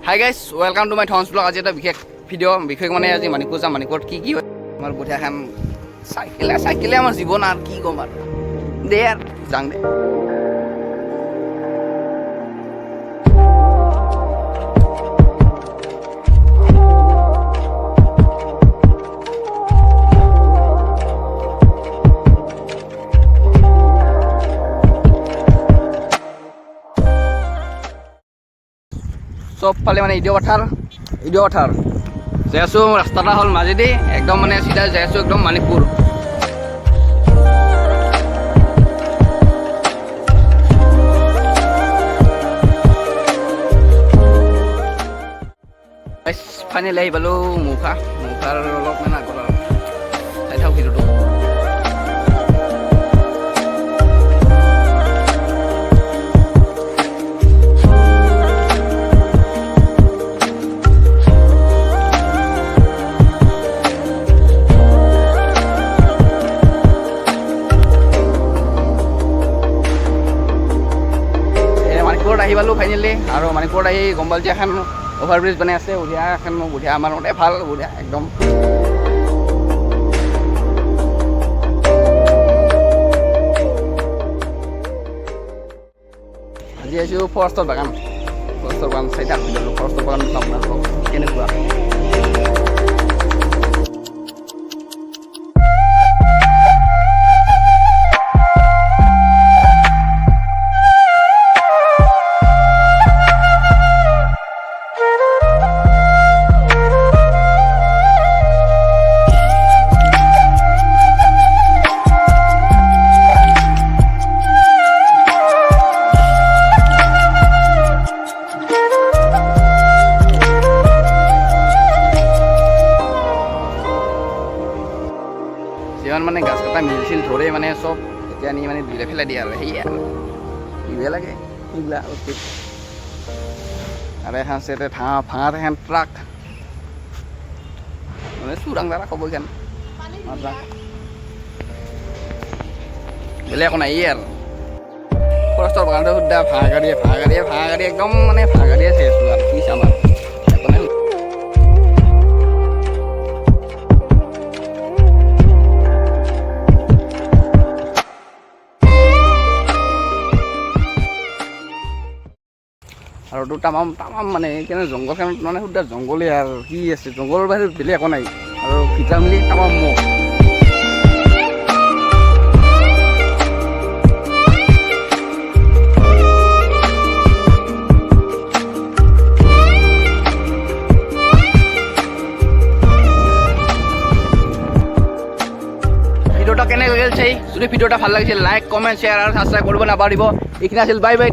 High guys, welcome to my থমছ vlog. আজি এটা বিশেষ মানে আজি মানিকপুৰ যাম। মানিকপুৰত কি হয় আমাৰ বঢ়িয়া এখন চাইকেলে আমাৰ জীৱন আৰু কি ক'ম আৰু দে আৰু যাং দে। চবফালে মানে ইডিঅ' পথাৰ যাই আছোঁ। ৰাস্তাটা হ'ল মাজেদি একদম মানে চিধা যাই আছোঁ একদম মানিকপুৰ। ফাইনেলি আহি পালোঁ মুখাৰ অলপ মানে আগত আৰু চাই থাকক ভিডিঅ'টো। আহি পালোঁ ফাইনেলি, আৰু মানিকপুৰত আহি গম পালোঁ যে এখন অভাৰব্ৰিজ বনাই আছে বঢ়িয়া এখন। বঢ়িয়া আমাৰ মতে ভাল, বঢ়িয়া একদম। আজি আহিছোঁ ফৰেষ্টৰ বাগান চাই থাক ভিডিঅ'টো। ফৰেষ্টৰ বাগান আপোনালোকক কেনেকুৱা যিমান মানে গাছ কটা মিল ধৰে মানে চব এতিয়া নি মানে দুইটা ফেলাই দিয়ে আৰু সেয়ে আৰু দিবই লাগে সেইবিলাক বস্তু। আৰু এখন আছে ভাঙাত এখন ট্ৰাক মানে চোৰাং দ্বাৰা ক'ব এখান বেলেগ একো নাইয়ে আৰু। ফৰেষ্টৰ বাগানটো সুদ্ধা ভাঙা গাড়ী একদম মানে ভাঙা গাড়ীয়ে চাই আছোঁ আৰু কি চাম আৰু একো নাই। আৰু তো তামাম মানে কেনে জংঘলখনত মানে সুদ্ধা জংঘলে আৰু কি আছে, জংঘলৰ বাহিৰত বেলেগ একো নাই। আৰু ভিতৰা মিলি তামাম মহ। ভিডিঅ'টা কেনে লাগিল চাই, যদি ভিডিঅ'টা ভাল লাগিছিল লাইক কমেণ্ট শ্বেয়াৰ আৰু ছাবস্ক্ৰাইব কৰিব নাপাহৰিব। এইখিনি আছিল বাই বাই।